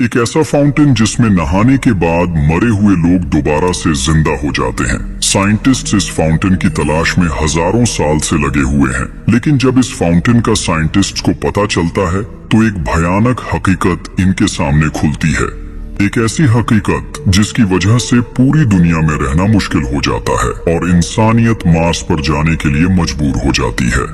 एक ऐसा फाउंटेन जिसमें नहाने के बाद मरे हुए लोग दोबारा से जिंदा हो जाते हैं। साइंटिस्ट्स इस फाउंटेन की तलाश में हजारों साल से लगे हुए हैं, लेकिन जब इस फाउंटेन का साइंटिस्ट्स को पता चलता है तो एक भयानक हकीकत इनके सामने खुलती है। एक ऐसी हकीकत जिसकी वजह से पूरी दुनिया में रहना मुश्किल हो जाता है और इंसानियत मार्स पर जाने के लिए मजबूर हो जाती है।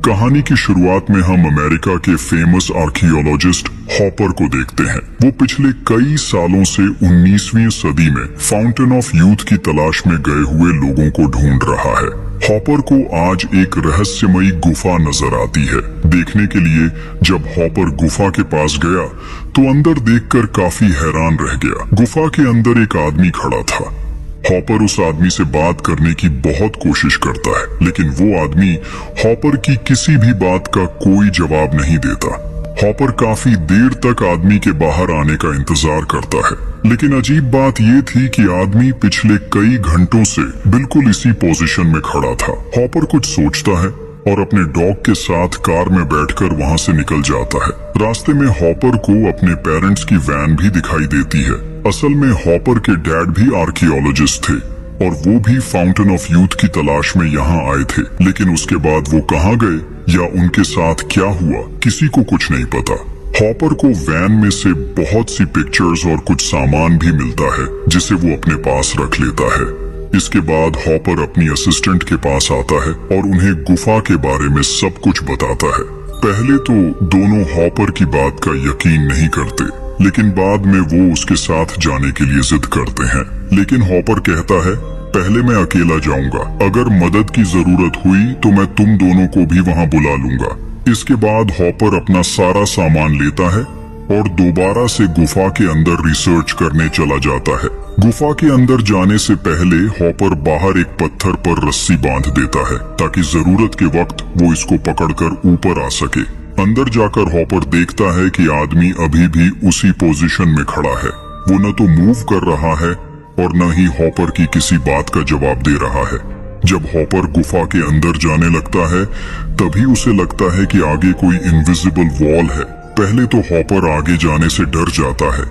कहानी की शुरुआत में हम अमेरिका के फेमस आर्कियोलॉजिस्ट हॉपर को देखते हैं। वो पिछले कई सालों से 19वीं सदी में फाउंटेन ऑफ यूथ की तलाश में गए हुए लोगों को ढूंढ रहा है। हॉपर को आज एक रहस्यमयी गुफा नजर आती है। देखने के लिए जब हॉपर गुफा के पास गया तो अंदर देखकर काफी हैरान रह गया। गुफा के अंदर एक आदमी खड़ा था। हॉपर उस आदमी से बात करने की बहुत कोशिश करता है, लेकिन वो आदमी हॉपर की किसी भी बात का कोई जवाब नहीं देता। हॉपर काफी देर तक आदमी के बाहर आने का इंतजार करता है, लेकिन अजीब बात ये थी कि आदमी पिछले कई घंटों से बिल्कुल इसी पोजीशन में खड़ा था। हॉपर कुछ सोचता है और अपने डॉग के साथ कार में बैठकर वहां से निकल जाता है। रास्ते में हॉपर को अपने पेरेंट्स की वैन भी दिखाई देती है। असल में हॉपर के डैड भी आर्कियोलॉजिस्ट थे और वो भी फाउंटेन ऑफ यूथ की तलाश में यहाँ आए थे, लेकिन उसके बाद वो कहाँ गए या उनके साथ क्या हुआ किसी को कुछ नहीं पता। हॉपर को वैन में से बहुत सी पिक्चर्स और कुछ सामान भी मिलता है जिसे वो अपने पास रख लेता है। इसके बाद हॉपर अपनी असिस्टेंट के पास आता है और उन्हें गुफा के बारे में सब कुछ बताता है। पहले तो दोनों हॉपर की बात का यकीन नहीं करते, लेकिन बाद में वो उसके साथ जाने के लिए जिद करते हैं। लेकिन हॉपर कहता है, पहले मैं अकेला जाऊंगा, अगर मदद की जरूरत हुई तो मैं तुम दोनों को भी वहां बुला लूंगा। इसके बाद हॉपर अपना सारा सामान लेता है और दोबारा से गुफा के अंदर रिसर्च करने चला जाता है। गुफा के अंदर जाने से पहले हॉपर बाहर एक पत्थर पर रस्सी बांध देता है ताकि जरूरत के वक्त वो इसको पकड़कर ऊपर आ सके। अंदर जाकर हॉपर देखता है कि आदमी अभी भी उसी पोजीशन में खड़ा है। वो न तो मूव कर रहा है और न ही हॉपर की किसी बात का जवाब दे रहा है। जब हॉपर गुफा के अंदर जाने लगता है तभी उसे लगता है कि आगे कोई इनविजिबल वॉल है। पहले तो हॉपर आगे जाने से डर जाता है,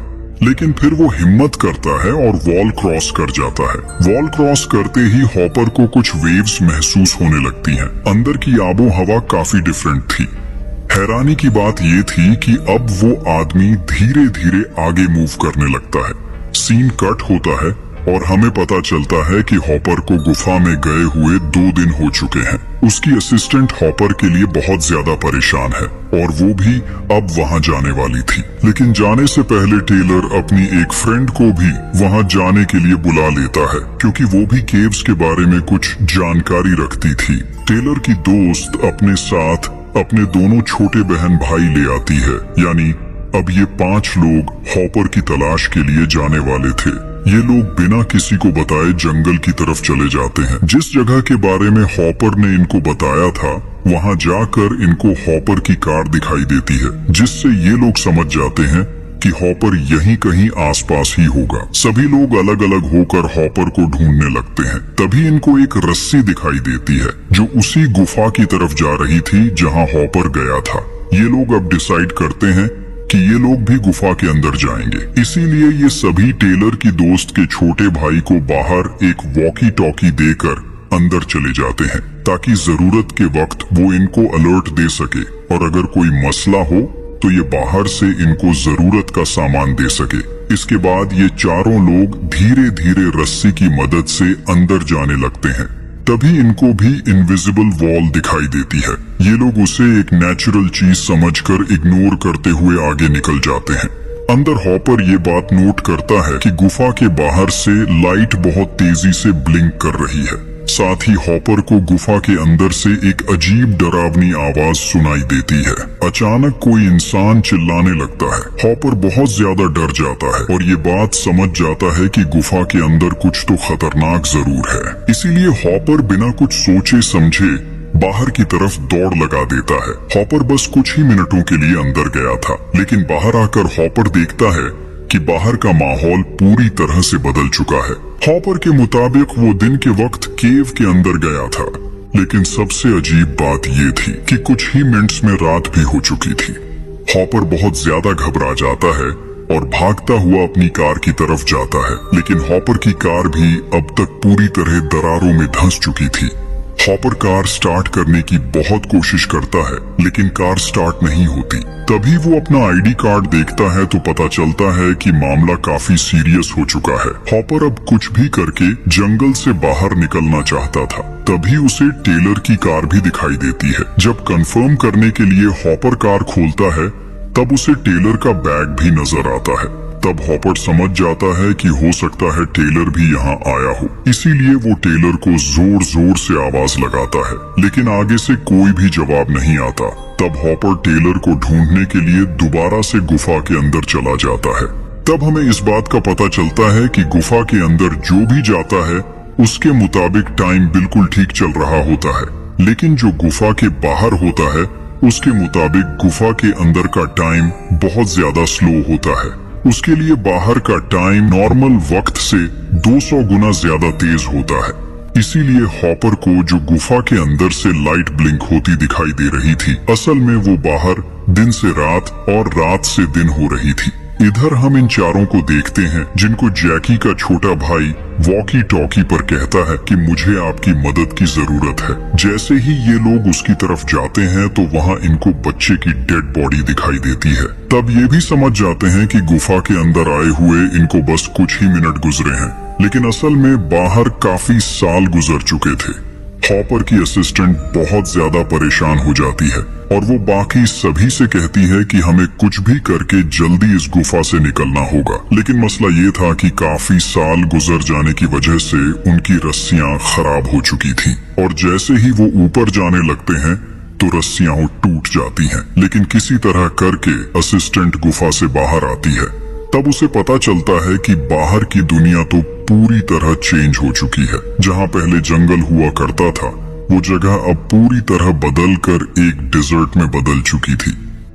लेकिन फिर वो हिम्मत करता है और वॉल क्रॉस कर जाता है। वॉल क्रॉस करते ही हॉपर को कुछ वेव्स महसूस होने लगती हैं। अंदर की आबो हवा काफी डिफरेंट थी। हैरानी की बात ये थी कि अब वो आदमी धीरे धीरे आगे मूव करने लगता है। सीन कट होता है और हमें पता चलता है कि हॉपर को गुफा में गए हुए 2 दिन हो चुके हैं। उसकी असिस्टेंट हॉपर के लिए बहुत ज्यादा परेशान है और वो भी अब वहां जाने वाली थी, लेकिन जाने से पहले टेलर अपनी एक फ्रेंड को भी वहां जाने के लिए बुला लेता है क्योंकि वो भी केव्स के बारे में कुछ जानकारी रखती थी। टेलर की दोस्त अपने साथ अपने दोनों छोटे बहन भाई ले आती है, यानी अब ये 5 लोग हॉपर की तलाश के लिए जाने वाले थे। ये लोग बिना किसी को बताए जंगल की तरफ चले जाते हैं। जिस जगह के बारे में हॉपर ने इनको बताया था वहां जाकर इनको हॉपर की कार दिखाई देती है, जिससे ये लोग समझ जाते हैं कि हॉपर यहीं कहीं आसपास ही होगा। सभी लोग अलग अलग होकर हॉपर को ढूंढने लगते हैं। तभी इनको एक रस्सी दिखाई देती है जो उसी गुफा की तरफ जा रही थी जहां हॉपर गया था। ये लोग अब डिसाइड करते हैं कि ये लोग भी गुफा के अंदर जाएंगे। इसीलिए ये सभी टेलर की दोस्त के छोटे भाई को बाहर एक वॉकी टॉकी देकर अंदर चले जाते हैं ताकि जरूरत के वक्त वो इनको अलर्ट दे सके और अगर कोई मसला हो तो ये बाहर से इनको जरूरत का सामान दे सके। इसके बाद ये चारों लोग धीरे धीरे रस्सी की मदद से अंदर जाने लगते हैं। तभी इनको भी इनविजिबल वॉल दिखाई देती है। ये लोग उसे एक नेचुरल चीज समझकर इग्नोर करते हुए आगे निकल जाते हैं। अंदर हॉपर ये बात नोट करता है कि गुफा के बाहर से लाइट बहुत तेजी से ब्लिंक कर रही है। साथ ही हॉपर को गुफा के अंदर से एक अजीब डरावनी आवाज सुनाई देती है। अचानक कोई इंसान चिल्लाने लगता है। हॉपर बहुत ज्यादा डर जाता है और ये बात समझ जाता है कि गुफा के अंदर कुछ तो खतरनाक जरूर है। इसीलिए हॉपर बिना कुछ सोचे समझे बाहर की तरफ दौड़ लगा देता है। हॉपर बस कुछ ही मिनटों के लिए अंदर गया था, लेकिन बाहर आकर हॉपर देखता है कि बाहर का माहौल पूरी तरह से बदल चुका है। हॉपर के मुताबिक वो दिन के वक्त केव के अंदर गया था, लेकिन सबसे अजीब बात ये थी कि कुछ ही मिनट्स में रात भी हो चुकी थी। हॉपर बहुत ज्यादा घबरा जाता है और भागता हुआ अपनी कार की तरफ जाता है, लेकिन हॉपर की कार भी अब तक पूरी तरह दरारों में धंस चुकी थी। हॉपर कार स्टार्ट करने की बहुत कोशिश करता है, लेकिन कार स्टार्ट नहीं होती। तभी वो अपना आईडी कार्ड देखता है तो पता चलता है कि मामला काफी सीरियस हो चुका है। हॉपर अब कुछ भी करके जंगल से बाहर निकलना चाहता था। तभी उसे टेलर की कार भी दिखाई देती है। जब कंफर्म करने के लिए हॉपर कार खोलता है, तब उसे टेलर का बैग भी नजर आता है। तब हॉपर समझ जाता है कि हो सकता है टेलर भी यहाँ आया हो, इसीलिए वो टेलर को जोर जोर से आवाज लगाता है, लेकिन आगे से कोई भी जवाब नहीं आता। तब हॉपर टेलर को ढूंढने के लिए दोबारा से गुफा के अंदर चला जाता है। तब हमें इस बात का पता चलता है कि गुफा के अंदर जो भी जाता है उसके मुताबिक टाइम बिल्कुल ठीक चल रहा होता है, लेकिन जो गुफा के बाहर होता है उसके मुताबिक गुफा के अंदर का टाइम बहुत ज्यादा स्लो होता है। उसके लिए बाहर का टाइम नॉर्मल वक्त से 200 गुना ज्यादा तेज होता है। इसीलिए हॉपर को जो गुफा के अंदर से लाइट ब्लिंक होती दिखाई दे रही थी, असल में वो बाहर दिन से रात और रात से दिन हो रही थी। इधर हम इन चारों को देखते हैं जिनको जैकी का छोटा भाई वॉकी टॉकी पर कहता है कि मुझे आपकी मदद की जरूरत है। जैसे ही ये लोग उसकी तरफ जाते हैं तो वहाँ इनको बच्चे की डेड बॉडी दिखाई देती है। तब ये भी समझ जाते हैं कि गुफा के अंदर आए हुए इनको बस कुछ ही मिनट गुजरे हैं, लेकिन असल में बाहर काफी साल गुजर चुके थे। हॉपर की असिस्टेंट बहुत ज्यादा परेशान हो जाती है और वो बाकी सभी से कहती है कि हमें कुछ भी करके जल्दी इस गुफा से निकलना होगा। लेकिन मसला ये था कि काफी साल गुजर जाने की वजह से उनकी रस्सियां खराब हो चुकी थी और जैसे ही वो ऊपर जाने लगते हैं तो रस्सियां टूट जाती हैं। लेकिन किसी तरह करके असिस्टेंट गुफा से बाहर आती है। तब उसे पता चलता है कि बाहर की दुनिया तो पूरी तरह चेंज हो चुकी है। जहाँ पहले जंगल हुआ करता था वो जगह अब पूरी तरह बदल कर एक डेजर्ट में बदल चुकी थी।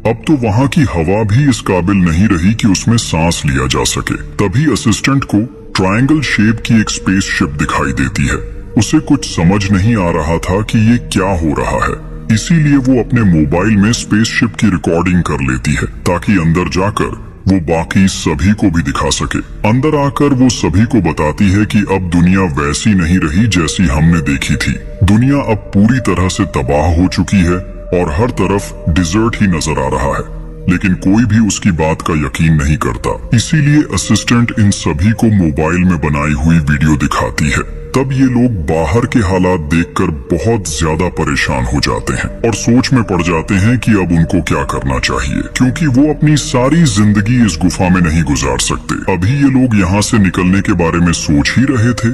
अब तो वहाँ की हवा भी इस काबिल नहीं रही कि उसमें सांस लिया जा सके। तभी असिस्टेंट को ट्रायंगल शेप की एक स्पेसशिप दिखाई देती है। उसे कुछ समझ नहीं आ रहा था कि ये क्या हो रहा है, इसीलिए वो अपने मोबाइल में स्पेसशिप की रिकॉर्डिंग कर लेती है ताकि अंदर जाकर वो बाकी सभी को भी दिखा सके। अंदर आकर वो सभी को बताती है कि अब दुनिया वैसी नहीं रही जैसी हमने देखी थी। दुनिया अब पूरी तरह से तबाह हो चुकी है और हर तरफ डिजर्ट ही नजर आ रहा है, लेकिन कोई भी उसकी बात का यकीन नहीं करता। इसीलिए असिस्टेंट इन सभी को मोबाइल में बनाई हुई वीडियो दिखाती है। तब ये लोग बाहर के हालात देखकर बहुत ज्यादा परेशान हो जाते हैं और सोच में पड़ जाते हैं कि अब उनको क्या करना चाहिए, क्योंकि वो अपनी सारी जिंदगी इस गुफा में नहीं गुजार सकते। अभी ये लोग यहाँ से निकलने के बारे में सोच ही रहे थे,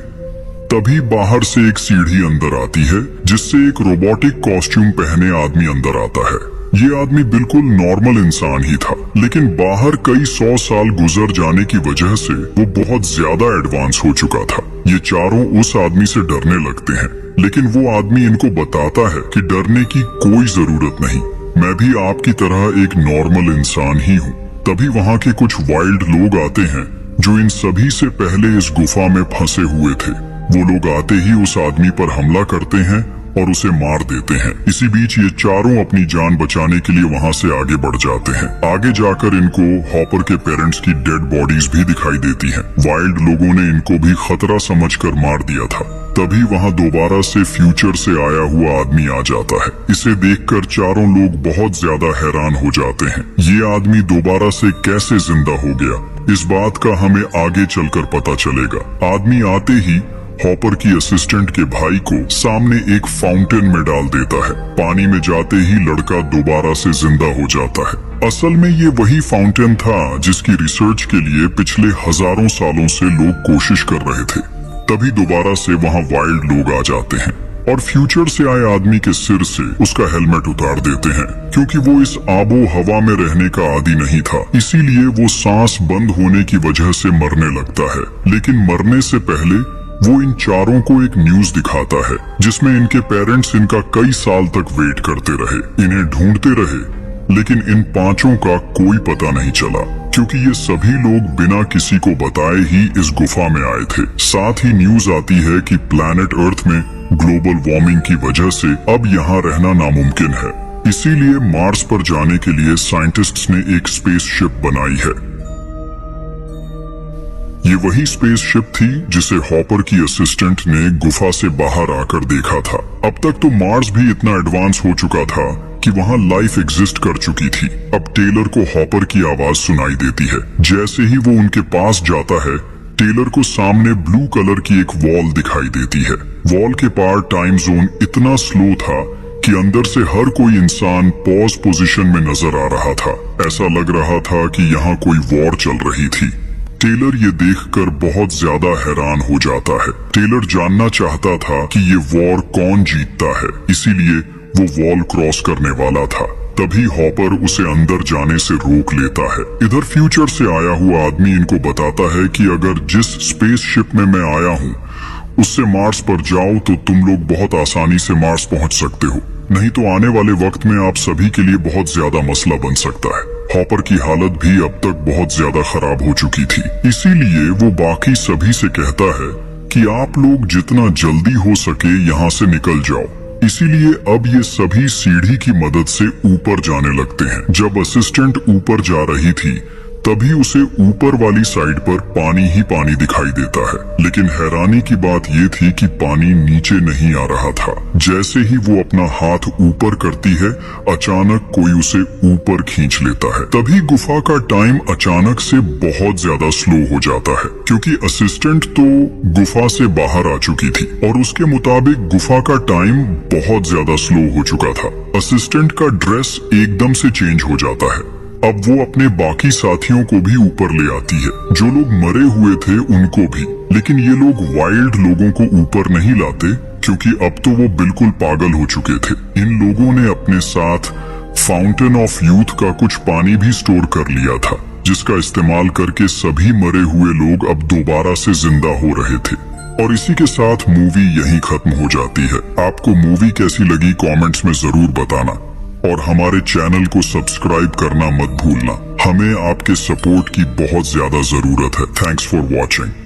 तभी बाहर से एक सीढ़ी अंदर आती है जिससे एक रोबोटिक कॉस्ट्यूम पहने आदमी अंदर आता है। ये आदमी बिल्कुल नॉर्मल इंसान ही था, लेकिन बाहर कई 100 साल गुजर जाने की वजह से वो बहुत ज्यादा एडवांस हो चुका था। ये चारों उस आदमी से डरने लगते हैं, लेकिन वो आदमी इनको बताता है कि डरने की कोई जरूरत नहीं, मैं भी आपकी तरह एक नॉर्मल इंसान ही हूँ। तभी वहाँ के कुछ वाइल्ड लोग आते हैं जो इन सभी से पहले इस गुफा में फंसे हुए थे। वो लोग आते ही उस आदमी पर हमला करते हैं और उसे मार देते हैं। इसी बीच ये चारों अपनी जान बचाने के लिए वहाँ से आगे बढ़ जाते हैं। आगे जाकर इनको हॉपर के पेरेंट्स की डेड बॉडीज भी दिखाई देती हैं। वाइल्ड लोगों ने इनको भी खतरा समझकर मार दिया था। तभी वहाँ दोबारा से फ्यूचर से आया हुआ आदमी आ जाता है। इसे देखकर चारों लोग बहुत ज्यादा हैरान हो जाते हैं। ये आदमी दोबारा से कैसे जिंदा हो गया, इस बात का हमें आगे चलकर पता चलेगा। आदमी आते ही हॉपर की असिस्टेंट के भाई को सामने एक फाउंटेन में डाल देता है। पानी में जाते ही लड़का दोबारा से जिंदा हो जाता है। असल में ये वही फाउंटेन था जिसकी रिसर्च के लिए पिछले हजारों सालों से लोग कोशिश कर रहे थे। तभी दोबारा से वहाँ वाइल्ड लोग आ जाते हैं और फ्यूचर से आए आदमी के सिर से उसका हेलमेट उतार देते हैं, क्योंकि वो इस आबो हवा में रहने का आदी नहीं था। इसीलिए वो सांस बंद होने की वजह से मरने लगता है। लेकिन मरने से पहले वो इन चारों को एक न्यूज दिखाता है जिसमें इनके पेरेंट्स इनका कई साल तक वेट करते रहे, इन्हें ढूंढते रहे, लेकिन इन पांचों का कोई पता नहीं चला, क्योंकि ये सभी लोग बिना किसी को बताए ही इस गुफा में आए थे। साथ ही न्यूज आती है कि प्लैनेट अर्थ में ग्लोबल वार्मिंग की वजह से अब यहाँ रहना नामुमकिन है। इसीलिए मार्स पर जाने के लिए साइंटिस्ट्स ने एक स्पेसशिप बनाई है। ये वही स्पेसशिप थी जिसे हॉपर की असिस्टेंट ने गुफा से बाहर आकर देखा था। अब तक तो मार्स भी इतना एडवांस हो चुका था कि वहां लाइफ एग्जिस्ट कर चुकी थी। अब टेलर को हॉपर की आवाज सुनाई देती है। जैसे ही वो उनके पास जाता है, टेलर को सामने ब्लू कलर की एक वॉल दिखाई देती है। वॉल के पार टाइम जोन इतना स्लो था कि अंदर से हर कोई इंसान पॉज पोजीशन में नजर आ रहा था। ऐसा लग रहा था कि यहाँ कोई वॉर चल रही थी। टेलर ये देखकर बहुत ज्यादा हैरान हो जाता है। टेलर जानना चाहता था कि ये वॉर कौन जीतता है, इसीलिए वो वॉल क्रॉस करने वाला था। तभी हॉपर उसे अंदर जाने से रोक लेता है। इधर फ्यूचर से आया हुआ आदमी इनको बताता है कि अगर जिस स्पेसशिप में मैं आया हूँ उससे मार्स पर जाओ तो तुम लोग बहुत आसानी से मार्स पहुंच सकते हो, नहीं तो आने वाले वक्त में आप सभी के लिए बहुत ज्यादा मसला बन सकता है। हॉपर की हालत भी अब तक बहुत ज्यादा खराब हो चुकी थी, इसीलिए वो बाकी सभी से कहता है कि आप लोग जितना जल्दी हो सके यहाँ से निकल जाओ। इसीलिए अब ये सभी सीढ़ी की मदद से ऊपर जाने लगते हैं। जब असिस्टेंट ऊपर जा रही थी तभी उसे ऊपर वाली साइड पर पानी ही पानी दिखाई देता है, लेकिन हैरानी की बात ये थी कि पानी नीचे नहीं आ रहा था। जैसे ही वो अपना हाथ ऊपर करती है, अचानक कोई उसे ऊपर खींच लेता है। तभी गुफा का टाइम अचानक से बहुत ज्यादा स्लो हो जाता है, क्योंकि असिस्टेंट तो गुफा से बाहर आ चुकी थी और उसके मुताबिक गुफा का टाइम बहुत ज्यादा स्लो हो चुका था। असिस्टेंट का ड्रेस एकदम से चेंज हो जाता है। अब वो अपने बाकी साथियों को भी ऊपर ले आती है, जो लोग मरे हुए थे उनको भी। लेकिन ये लोग वाइल्ड लोगों को ऊपर नहीं लाते, क्योंकि अब तो वो बिल्कुल पागल हो चुके थे। इन लोगों ने अपने साथ फाउंटेन ऑफ यूथ का कुछ पानी भी स्टोर कर लिया था, जिसका इस्तेमाल करके सभी मरे हुए लोग अब दोबारा से जिंदा हो रहे थे। और इसी के साथ मूवी यहीं खत्म हो जाती है। आपको मूवी कैसी लगी कमेंट्स में जरूर बताना, और हमारे चैनल को सब्सक्राइब करना मत भूलना। हमें आपके सपोर्ट की बहुत ज्यादा जरूरत है। Thanks for watching.